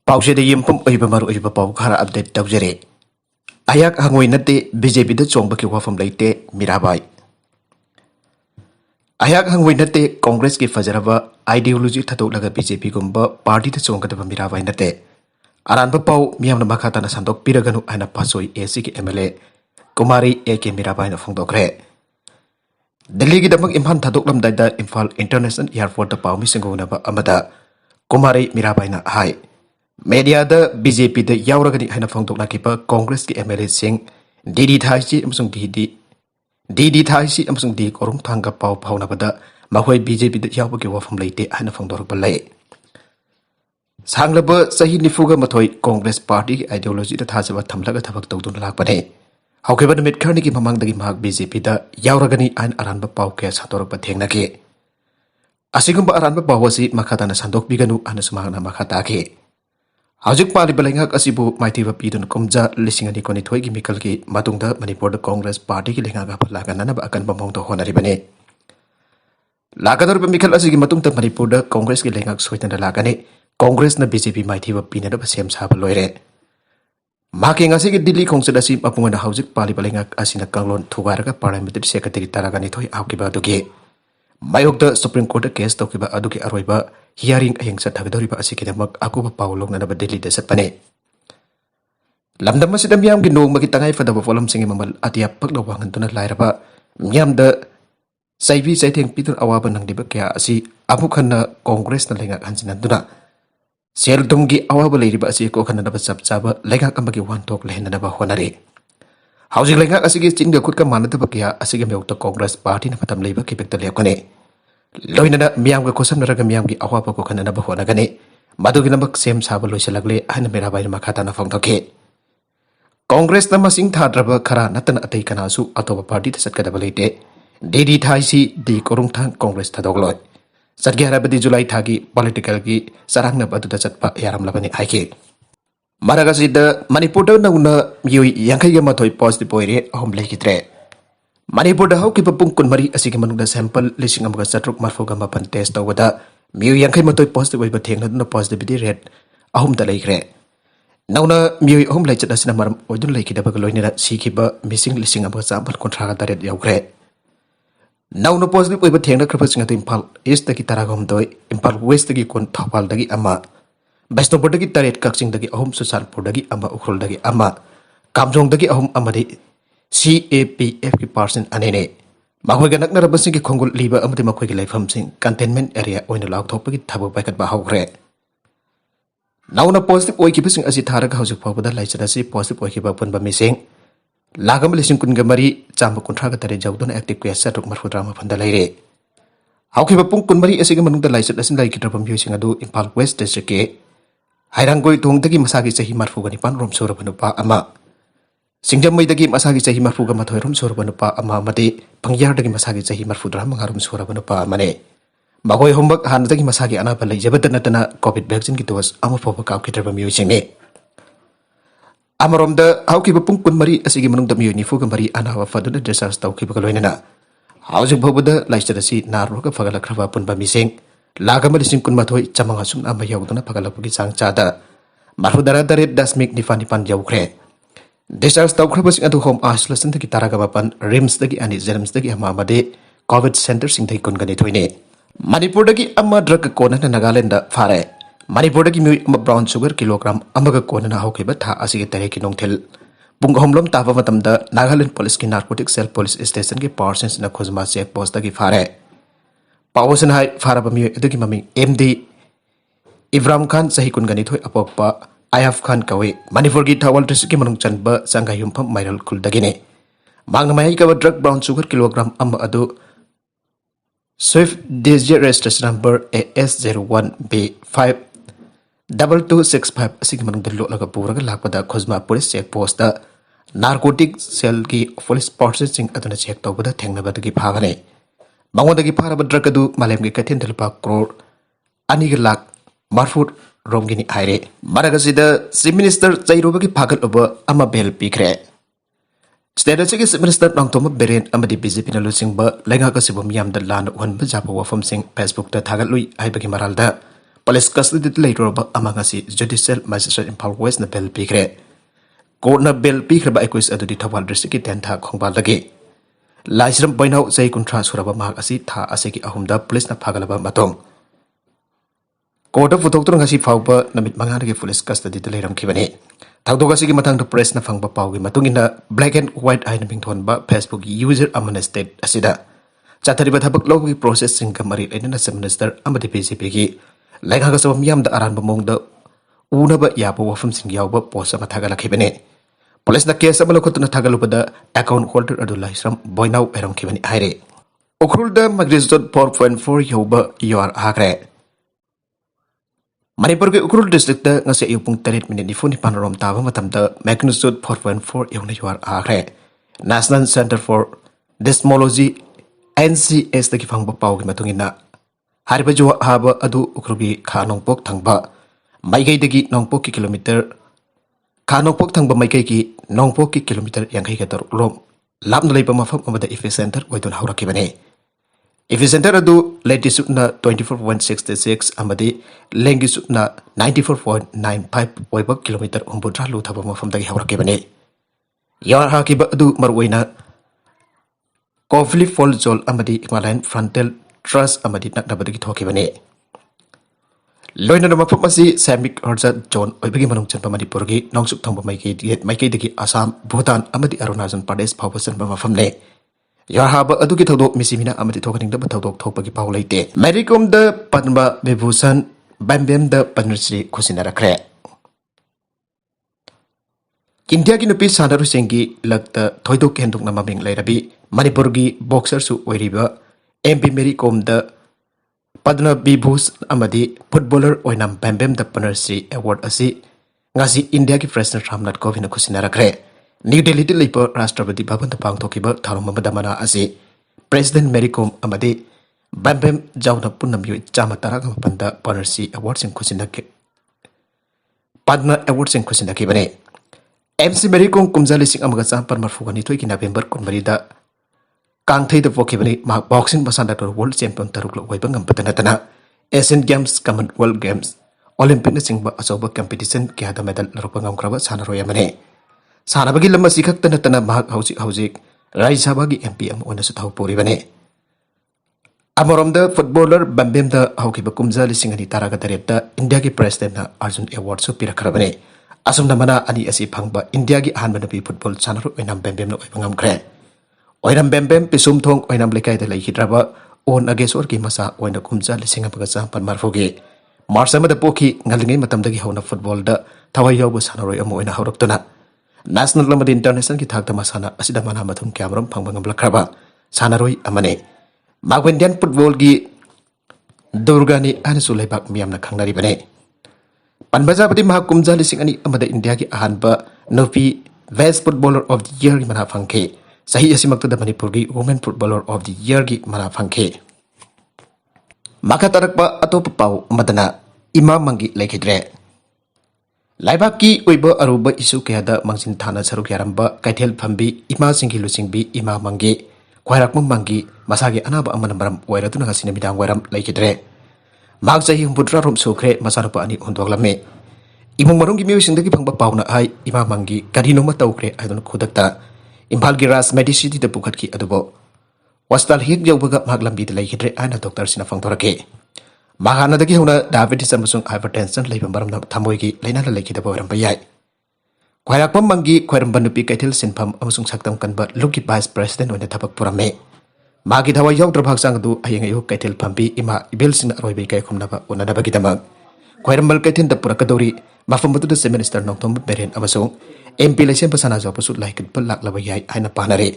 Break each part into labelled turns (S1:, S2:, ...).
S1: Pausede yempum oibamaru oiba pau khara update tawjere. Ayak hangoi natte BJP da Chongbage Wapham Leite Mirabai. Ayak hangoi natte Congress ki fajaraba ideology thadolaga BJP gumba party da chonggadaba Mirabai natte. Aranba pau miyamna makata na sandok piraganu aina pasoi AC ki MLA Kumari AK Mirabai na phongdokre. Delhi ki damak imhan thadoklam daida Imphal International Airport da pau misingunaba amada Kumari Mirabai na hai. Media da BJP da yauragani haina phongdokna kipa Congress ki MLA sing DD Thaisi amsung DD Thaisi amsung D korum thanga pau phauna bada mahoi BJP da yawba ki Wapham Leite haina phongdok balai sanglaba sahi nifuga mathoi Congress party ki ideology da thasaba thamlaga thabak tawdun lakpane haukiba namit kharni ki mamang dagi mahak BJP da yauragani ain aranba pau ke satorok ba thengna ke asigumba aranba pau wasi makata na sandok biganu ana sumagna makata ke Hajik pali balengak asibu maitiba pidun kumja lisingani koni thoi ki mikal ki matungda Manipur da Congress party ki lenga ga phalaga nanaba akan bamong to honari bane lagador mikal asigi matungda Manipur da Congress ki lengak soitana lagane Congress na BJP maitiba pinada ba sem sa loire making asigi Delhi khongsa dasi apungana hajik pali balengak asina kanglon thugaraga parliamentary secretary taragani thoi aukiba duge Mayokda Supreme Court case tokiba aduki aroiba hearing ahing sa thagdoriba asikidamak ako ba paulong na nabadili desat pane. Lamdam masida miyam ginong magitangay fadaba folam singi mamal atiap pagnawangan to na lairaba miyam da saibi saiteng pitur awaban ng diba kaya asi amukan na Congress na lengak hansinan duna. Seldumgi awaba lairiba asi ko kan na nabasabsaba lengak ang magi wantok lehen na nabahonari. Housing lengak asigi cingga kut ka manata bakia asigi miyok Congress party na patam leiba kipek taliyap kone. Loy na miyam ka kusam naraga miyam ki awa pa ko kana na bahona gane. Madugi na sem saba loy salagle ay na Mirabai na makata na fong toke. Congress na masing thadraba khara natan atay kanasu atoba party tasat kada balite. DD Thaisi di korung thang Congress thadogloy. Satgi harabadi July thagi political ki sarang na batu tasat pa yaram labani aike. Maragasida Manipur na una yui yangkay ga matoy positive poire ahom lekitre. Manipur da hauki papung kunmari asigi manung da sample lising amaga satruk marfoga mapan test tawada miu yangkay matoy positive oiba thengna duna positivity rate ahom da laikre. Nauna miu ahom laichat asina maram oidun laikidaba ga loinira sikiba missing lising amaga sample kontraga daret yaukre. Nauna positive oiba thengna krapasing ato Imphal East dagi taragom doi Imphal West dagi kon thopal dagi ama Besnopur dagi taret kaksing dagi ahom Susalpur dagi ama Ukhrul dagi ama Kamjong dagi ahom amadi CAPF ki person anene mahoi ganak na rabasing ki khongul liba amadi makhoi ki laifam sing containment area oina lauk thok pagi thabo paikat ba haukre nauna positive oi ki bising asi tharaga haujuk phawda laicada si positive oi ki ba pun ba mising lagam lising kun ga mari chamba kunthra ga tare jawdon active case satuk marfudra ma phanda laire hauki ba pung kun mari asi ga manung da laicada sin lai ki trapam yusing adu Imphal West district ke Hairangoi tung dagi masagi sahi marfuga ni pan rom sura panupa ama Singjamai dagi masagi sahi marfuga mathoy rom sura panupa ama mate pangyar dagi masagi sahi marfudra mangarum sura panupa amane Bagoi hombak han dagi masagi ana palai jabatan natana COVID vaccine ki dos ama phoba kaw ki traba miu singe Amarom da hauki bapung kun mari asigi manung da miu ni fuga mari ana wa faduna desas taw ki bagaloinana Hausi bhobuda laisada si naruga fagala krava pun ba mising Lagama lising kun mathoy chamanga sum ama yawduna pagalapagi sang chada marhudara daret dasmik nipan yawkre desars tawkhrabasing adu home isolation dagi taraga mapan rims dagi ani germs dagi ama amade covid center sing dai kun gani thoine Manipur dagi ama drug kona na Nagaland da fare Manipur dagi mi brown sugar kilogram amaga kona na hawkeba tha asige tare ki nongthel bung homlom taba matamda Nagaland police ki narcotic cell police station ki persons na khojma check post dagi fare Pawasan hai faraba mi eduki mami MD Ibrahim Khan sahi kun gani thoi apokpa Eihak Khan kawe Manipur gi thawal district ki manung chanba sangayum pham mairal khul dagine mangna mai ka drug brown sugar kilogram amma adu Swift DJ registration number AS01B5 2265 asig manung dalo laga puraga lakpada khojma police check post da narcotic cell ki police processing aduna check tawbada thengna badagi phagane Mangwadagi paraba drug adu malem gi katin dalpa crore ani lak marfut romgini aire maragasida chief minister Jairobagi phagal oba ama bel pikre state chief minister nangtoma beren amadi BJP na lusingba lenga ka sibum yam da lan wan ba japa Wapham sing Facebook ta thagal lui aibagi maralda police custody later amangasi judicial magistrate Impal West na bel pikre court na bel pikre ba equis adu di Thawal district ki tentha khongbal lagi laisram poinau sei kuntra suraba mahak asi tha ase ki ahumda police na phagalaba matong court of photoktor ngasi phawba namit manga ki police custody de leiram khibani thawdog asi ki matang press na phangba pawgi matungina black and white ai na bingthon ba Facebook user amana state asida chathariba thabak lawgi processing kamari aina na minister amadi BJP ki laika ga sabam yam da aran ba mong da unaba yapa Wapham sing yawba post ama thagala khibane police na case amalo khotna thagalu da account holder adu laisram boinau eram khibani aire ukrul da magnitude 4.4 yawba yor hagre Manipur ke ukrul district da ngase yupung 3 minute ni phone pan rom ta ba matam da magnitude 4.4 yawna yor hagre National Center for Seismology NCS da ki phangba pawgi matungina hariba jo haba adu ukrubi khanongpok thangba maigai dagi nongpok ki kilometer khanongpok thangba maigai ki nongpok ki kilometer yangai ka tor rom labna leipa mafam amada epicenter oidun hauraki bane epicenter adu Leite sutna 24.66 amadi lengi sutna 94.95 oiba kilometer umbudra lu thaba mafam dagi hauraki bane yar ha ki ba adu marwaina Kofli Fall Zol amadi Himalayan Frontal Trust amadi naknabadagi thoki bane loina nama phamasi Samik Orza John oibagi manung chanpa Manipur gi nongsuk thongba maikei dagi Assam Bhutan amadi Arunachal Pradesh phawbasan ba mafamne yarhaba adugi thodok misimina amadi thokaning da thodok thokpagi paw leite Marikom da Padma Vibhushan Bambem da Padmashri khusinara India ki nupi sanaru sengi lagta thoidok henduk na maming lairabi Manipur gi boxer su oiriba MP Marikom da Padma Vibhushan amadi footballer oinam Bambem da Padmashri award asi ngasi India ki President Ramnath Kovind khusinara New Delhi de leipa Rashtrapati Bhavan da pangthokiba tharom madamana asi President Marikom amadi Bambem jauna punnam yu chama taraga panda Padmashri award sing khusinake Padma award sing khusinake bane MC Marikom kumjali sing amaga champar marfugani thoi ki November kunmari da kangthei da pokibani ma boxing basanda tor world champion taruklo oibangam patanatana Asian Games Commonwealth Games Olympic na singba asoba competition kya da medal larupangam kraba sanaroya mane sanabagi lamma sikhak tanatana mahak haujik Rajya Sabha gi MP am ona su thau pori bane Amoromda footballer Bambem da haukiba kumjali singani taraga tarepta India ki president na Arjun award su pirakhrabane asum namana ani asi phangba India gi ahanba nabi football sanaru oinam Bambem na oibangam kre oinam Bambem pisum thong oinam lekai da laikhidraba on agesor ki masa oina kumjali singapaga champan marfoge marsama da poki ngalingai matamdagi hauna football da thawai yawbu sanaroi am oina hauruktuna National lamadi international ki thakta masana asida mana mathum camera phangbangam lakraba sanaroi amane magwendian football gi durgani anasu leibak miyamna khangnari bane Panbajabadi mahakumjali singani amada India ki ahanba nopi best footballer of the year mana phangke sahi asimakta da Manipur gi women footballer of the year gi mana phangke makatarakpa atop pau madana ima mangi laikhidre Laibaki oiba aruba isu kaya mangsin thana saruk yaramba kaithel phambi ima singhi lusingbi ima mangi khwairakmum mangi masagi anaba amana maram oiratuna ngasina midang wairam laikidre mag jahi humbudra rom sokre masarupa ani hundoglame imong marung gi music dagi phangba pauna ai ima mangi kadino ma tawkre aidon khudakta Imphal gi ras medicity de pukhat ki adubo hospital hik jawbaga maglambi de laikidre ana doctor sina phangtorake Mahana dagi huna diabetes amasung hypertension leibam baram thamoi gi leina la leikida boram bayai khwairakpam mangi khwairam nupi kaithil sinpham amasung saktam kanba luki vice president oina thabak purame magi thawai yaw drabhaksang du ayeng ayu kaithil phambi ima ibel sin aroi kai khumnaba onana bagi damak khwairam bal kaithin da purakadori mafam butu de minister nongthom beren amasung MP leisen pasana jaw pasut laikit bal lak labayai aina panare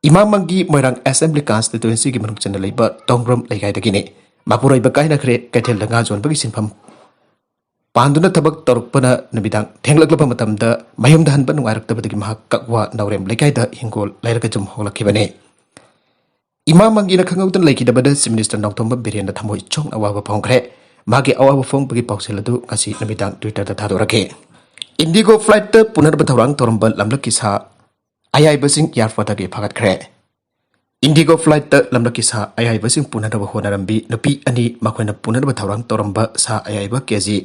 S1: Imam mangi moirang assembly constituency gi manung chana leiba tongram leigai dagine Mapurai bakai na kre kaithel da nga zon bagi sinpham panduna thabak torukpana nabidang thenglakla matamda mayum dahan ban wairak tabadagi mahak kakwa naurem lekai da hingol lairaka jum hoglakibane Imam mangi na khangautan laikidabada minister nongthomba berian da thamoi chong awawa phongkre magi awawa phong bagi pauseladu ngasi nabidang Twitter da thadorake Indigo flight ta punar bathawrang torambal lamlak kisa ayai basing yarfata ge phagat kre Indigo flight the lamlaki sa ayai basing punadaba honarambi nupi ani makoina punadaba thaurang toramba sa ayai ba keji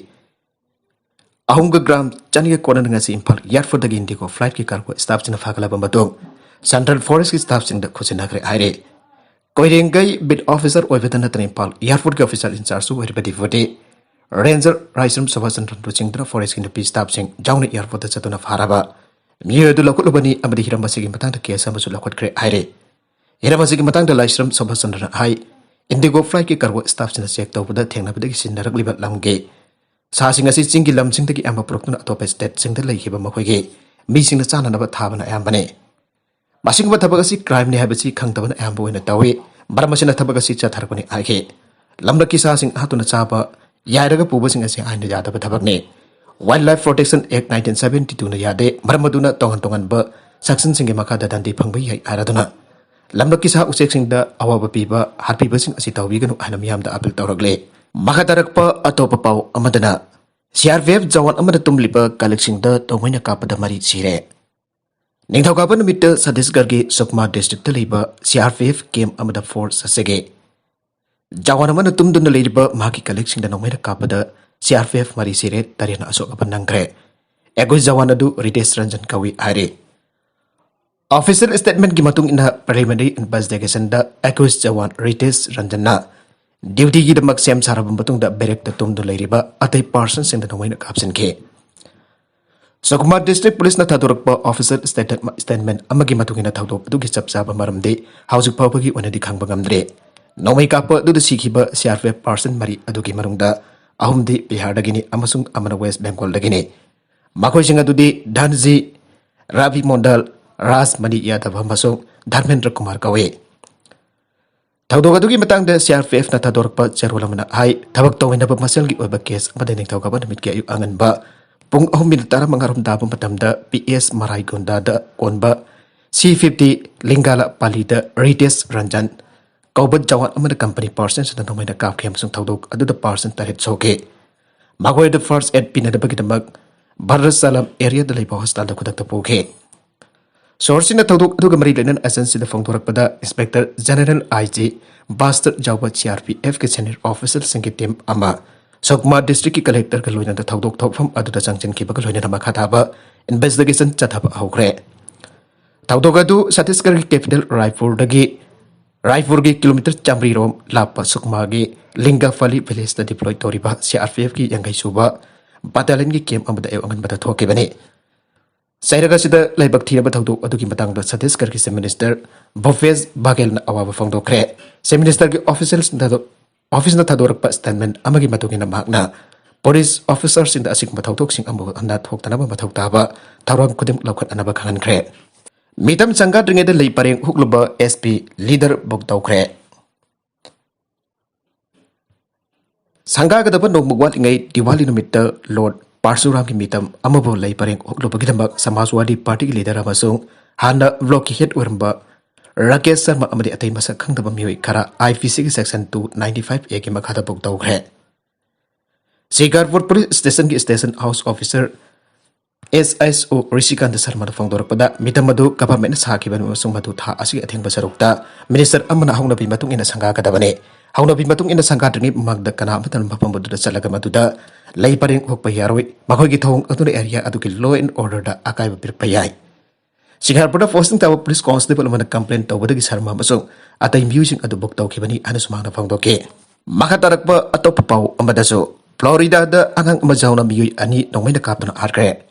S1: ahunga gram chaniga kona ngasi impal yard for the Indigo flight ki karko staff sing fakala bambatong Central Forest ki staff sing the khusina kre aire koirengai bid officer oivetana impal yard for the officer in charge su everybody vote Ranger Raisum Sabasan Ruching Forest in the peace staff sing Jowney yard for the Satuna Faraba Mio du Lokulubani Abdi Hiramasi Matang the case Samasula kre aire Hiramasi Matang the Lysram Sabasan High Indigo flight ki karko staff sing the sector with the Tenabadi Sindaragli Lamge Sasing as it's single lumsing the Amba Procton atop a state sing the lake Hibamoke, missing the son of a Tabana Ambane. Mashing what Tabagasi crime nehabasi Kantavan Ambo in a Tawi, Baramasina Tabagasi Chatarpani Ake. Lamlaki Sasing Hatuna Chapa, Yadaga Pubasing as I Yada Tabane. Wildlife Protection Act 1972 Yade, Maramaduna Tongan Ba, Saxon Singamakada than the Pangbi Araduna. Lamlakisa usexing the Awa Piba, happy basing as it a vegan Hanamiam the Apple Toragle. Makatarakpa atopa pau amadana CRVF jawan amada tumlipa collection da tomoina kapada mari sire Ningthaukapan numita Chhattisgarh gi Sukma district ta leiba CRVF camp amada force sasege jawan amana tumduna leiba maki collection da nomaina kapada CRVF mari sire tarina asok apan nangre egoi jawan adu Ritesh Ranjan kawi are official statement gi matung ina preliminary investigation da egoi jawan Ritesh Ranjana Duty gi damak sem sarabam batung da berek da tum do leiriba atai person sing da nomaina kapsen ke Sukma district police na thadorakpa officer statement amagi matungina thawdok adu gi chapchaba maramde housing pawagi onadi khangba ngamdre nomai kapa du da sikhiba CRF person mari adu gi marungda ahumdi Bihar dagini amasung amana West Bengal dagini makoi singa dudi Dhanji Ravi Mondal Ras Mani Yadav amasung Dharmendra Kumar kawe Tawdogadugi matang da CRPF na tadorpa charolamana hai tabak tawin na masal gi oba case madaning tawga ba namit kaya angan ba pung minutara mangarum dabang patamda PS Marai Gonda da konba C50 Lingala Palida Ritesh Ranjan kaubat jawan amana company person sa namay na kapkem sung tawdog adu da person tarit soke magoy the first aid pinada bagitamak Barasalam area da leiba hostal da kudak tapuke Source in the Toduk Marilan Essence in the Fongtorakpada, Inspector General IG, Bastard Java CRPF Senior Officer Sangitim Ama, Sokma District Collector Kaluan the Toduk Top from Aduda Junction Kibakaluan Makataba, Investigation Chataba Hokre. Taudogadu, Chhattisgarh Capital, Raifurgi Kilometer Chamri Rom, Lapa, Sukmagi, Linga Fali Village the deployed Toriba, CRPF Yangai Suba, Battalion came under the Ewan Batatokibane. Sairagasida Laibak Tia Batau Aduki Matang the Chhattisgarh Minister Bofes Bagel Awa Fondo Cre, Minister officials office na Tadorpa statement Amagi Matugina Magna, police officers in the Asik Matautoxing Ambo and that Hoktanaba Matautaba, Taram Kudim Lokat Anabakan Cre. Mitam Sanga Ring the Leiparing Hukluba SP leader Bogdau Cre. Sanga Gadaban no Mugwat ngay Diwali no Mitter Lord Parsuram ki mitam amabo lay pareng oklopagidambak Samajwadi Party leader amasung hana vlog ki head uramba Rakesh Sharma amadi atay masak khangdaba miyoy kara IPC section 295 A ki makhada bogtaw khe Sigarpur police station ki station house officer SSO Rishikant Sharma da fongdorpada mitam madu government sakiban amasung madu tha asigi atheng basarukta minister amana hongna bi matung ina sanga kadabane hongna bi matung ina sanga dringi magda kana matan bapam budu salaga maduda Lay paring hukpa yaroi, makoy githong atun area aduki law and order da akay pirpayay. Sigarpada posting tawa police constable man complaint tawa dagi sarma masong atay musing adu buktaw kibani anu sumang fangdoke. Makatarakpa ataw papaw amadaso. Florida da angang amajaw na miyoy ani nong may nakapano arkre.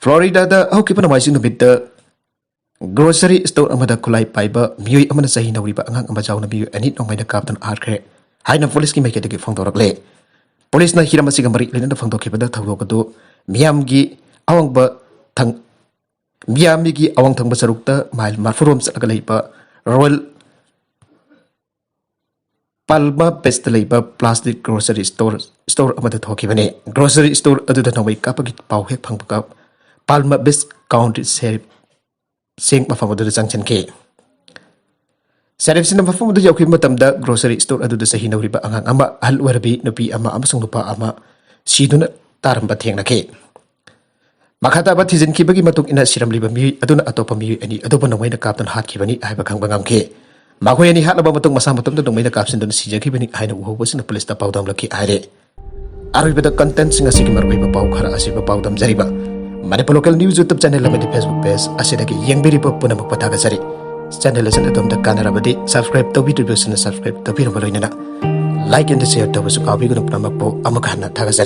S1: Florida da aw kipa na maising nabit da grocery store amada kulay paiba miyoy amana sahi na wriba angang amajaw na miyoy ani nong may nakapano arkre. Hay na police ki may kitagi fangdorakle. Police na hiram masih gambar iklan na fangdoke pada tawdogado miyamgi awang tang basarukta mail marfurom sa kalaypa Royal Palma Pestalaipa plastic grocery store amada thoke bane grocery store adu da nawai kapagit pawhek phangpaka Palma Best County Sheriff sing mafamadu da jangchen ke Sarif sin mafamadu yauki matamda grocery store adu da sahi nawriba angang ama hal warabi nupi ama amasung nupa ama siduna taramba thengna ke Makata ba thizin ki bagi matuk ina siram liba mi aduna atopa mi ani adoba nawai na kaptan hat ki bani ai ba khang bangam ke Makoy ani hatna ba matong masa matom da dongmai da kapsin don sijaki bani aina uho bosina police da paudam laki aire aroi bada content singa sigi marbai ba pau khara asi ba paudam jariba Manipur local news YouTube channel lamadi Facebook page asidagi yengbiri ba puna makpataga jari channel asan adom da kanara badi subscribe to video subscribe to biro baloina like and share to basu kabi guna pramak po amakana thaga jari